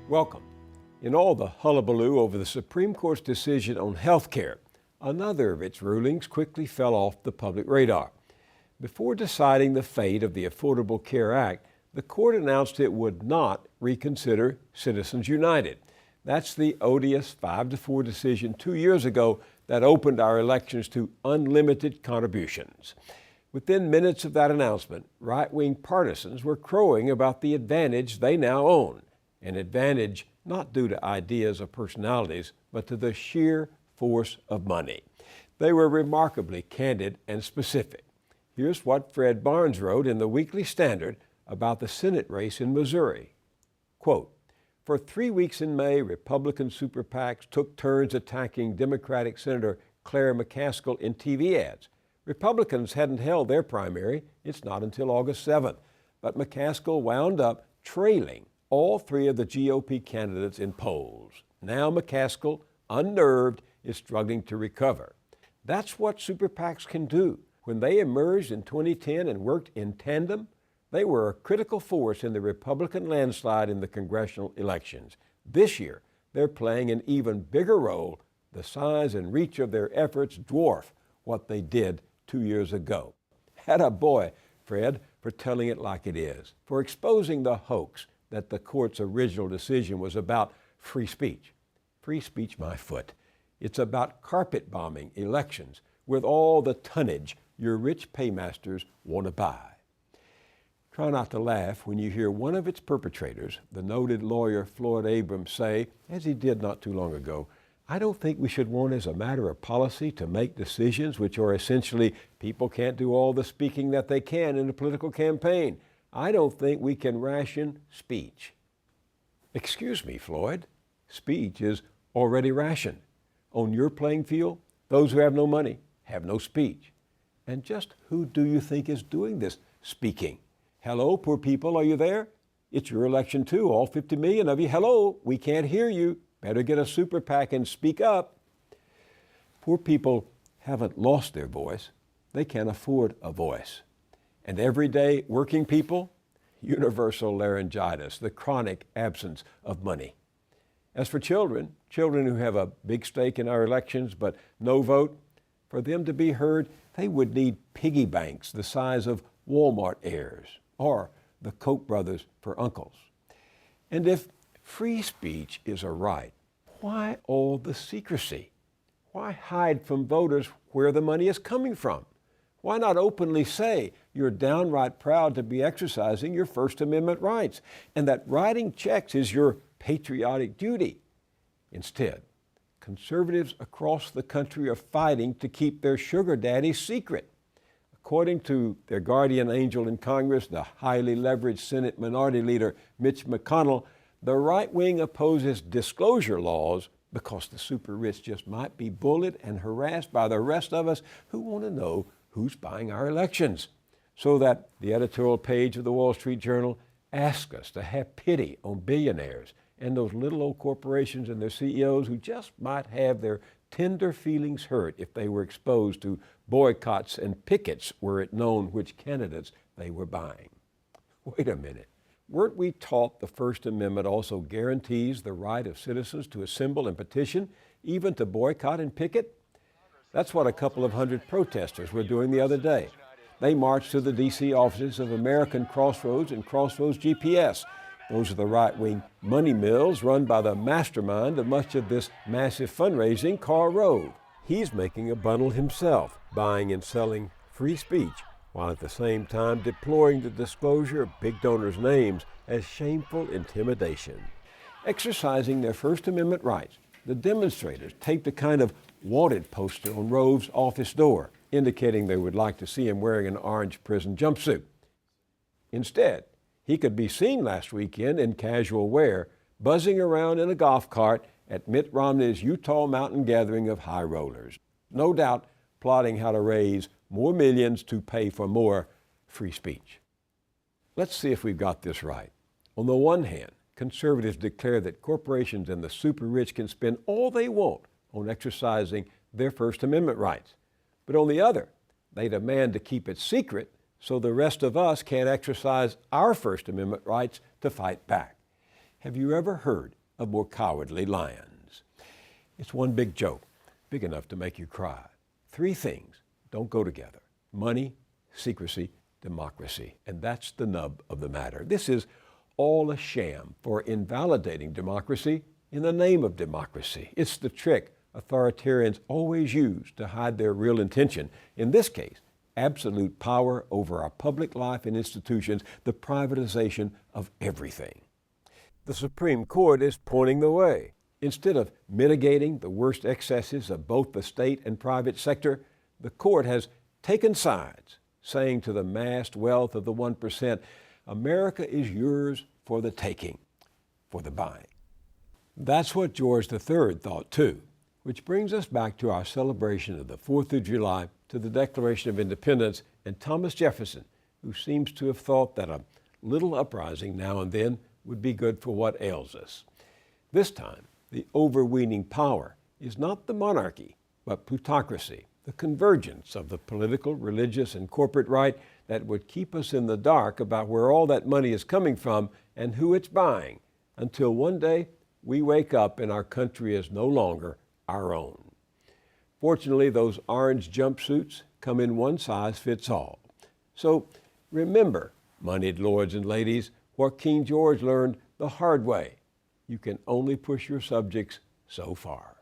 Welcome. In all the hullabaloo over the Supreme Court's decision on health care, another of its rulings quickly fell off the public radar. Before deciding the fate of the Affordable Care Act, the court announced it would not reconsider Citizens United. That's the odious 5-4 decision 2 years ago that opened our elections to unlimited contributions. Within minutes of that announcement, right-wing partisans were crowing about the advantage they now own, an advantage not due to ideas or personalities, but to the sheer force of money. They were remarkably candid and specific. Here's what Fred Barnes wrote in the Weekly Standard about the Senate race in Missouri. Quote, "For 3 weeks in May, Republican super PACs took turns attacking Democratic Senator Claire McCaskill in TV ads. Republicans hadn't held their primary. It's not until August 7th. But McCaskill wound up trailing all three of the GOP candidates in polls. Now McCaskill, unnerved, is struggling to recover. That's what super PACs can do. When they emerged in 2010 and worked in tandem, they were a critical force in the Republican landslide in the congressional elections. This year, they're playing an even bigger role. The size and reach of their efforts dwarf what they did 2 years ago." Attaboy, Fred, for telling it like it is, for exposing the hoax that the court's original decision was about free speech. Free speech, my foot. It's about carpet bombing elections with all the tonnage your rich paymasters want to buy. Try not to laugh when you hear one of its perpetrators, the noted lawyer Floyd Abrams, say, as he did not too long ago, "I don't think we should want as a matter of policy to make decisions which are essentially people can't do all the speaking that they can in a political campaign. I don't think we can ration speech." Excuse me, Floyd. Speech is already rationed. On your playing field, those who have no money have no speech. And just who do you think is doing this speaking? Hello, poor people, are you there? It's your election too, all 50 million of you. Hello, we can't hear you. Better get a super PAC and speak up. Poor people haven't lost their voice. They can't afford a voice. And everyday working people, universal laryngitis, the chronic absence of money. As for children who have a big stake in our elections but no vote, for them to be heard, they would need piggy banks the size of Walmart heirs or the Koch brothers for uncles. And if free speech is a right, why all the secrecy? Why hide from voters where the money is coming from? Why not openly say you're downright proud to be exercising your First Amendment rights and that writing checks is your patriotic duty? Instead, conservatives across the country are fighting to keep their sugar daddies secret. According to their guardian angel in Congress, the highly leveraged Senate Minority Leader Mitch McConnell, the right wing opposes disclosure laws because the super rich just might be bullied and harassed by the rest of us who want to know who's buying our elections. So that the editorial page of the Wall Street Journal asks us to have pity on billionaires and those little old corporations and their CEOs who just might have their tender feelings hurt if they were exposed to boycotts and pickets were it known which candidates they were buying. Wait a minute. Weren't we taught the First Amendment also guarantees the right of citizens to assemble and petition, even to boycott and picket? That's what a couple of hundred protesters were doing the other day. They marched to the D.C. offices of American Crossroads and Crossroads GPS. Those are the right-wing money mills run by the mastermind of much of this massive fundraising, Karl Rove. He's making a bundle himself, buying and selling free speech, while at the same time deploring the disclosure of big donors' names as shameful intimidation. Exercising their First Amendment rights, the demonstrators taped a kind of wanted poster on Rove's office door, indicating they would like to see him wearing an orange prison jumpsuit. Instead, he could be seen last weekend in casual wear, buzzing around in a golf cart at Mitt Romney's Utah mountain gathering of high rollers. No doubt plotting how to raise more millions to pay for more free speech. Let's see if we've got this right. On the one hand, conservatives declare that corporations and the super rich can spend all they want on exercising their First Amendment rights. But on the other, they demand to keep it secret so the rest of us can't exercise our First Amendment rights to fight back. Have you ever heard of more cowardly lions. It's one big joke, big enough to make you cry. Three things don't go together: money, secrecy, democracy. And that's the nub of the matter. This is all a sham for invalidating democracy in the name of democracy. It's the trick authoritarians always use to hide their real intention. In this case, absolute power over our public life and institutions, the privatization of everything. The Supreme Court is pointing the way. Instead of mitigating the worst excesses of both the state and private sector, the court has taken sides, saying to the massed wealth of the 1%, America is yours for the taking, for the buying. That's what George III thought too, which brings us back to our celebration of the 4th of July, to the Declaration of Independence, and Thomas Jefferson, who seems to have thought that a little uprising now and then would be good for what ails us. This time, the overweening power is not the monarchy, but plutocracy, the convergence of the political, religious, and corporate right that would keep us in the dark about where all that money is coming from and who it's buying, until one day we wake up and our country is no longer our own. Fortunately, those orange jumpsuits come in one size fits all. So remember, moneyed lords and ladies, what King George learned the hard way: you can only push your subjects so far.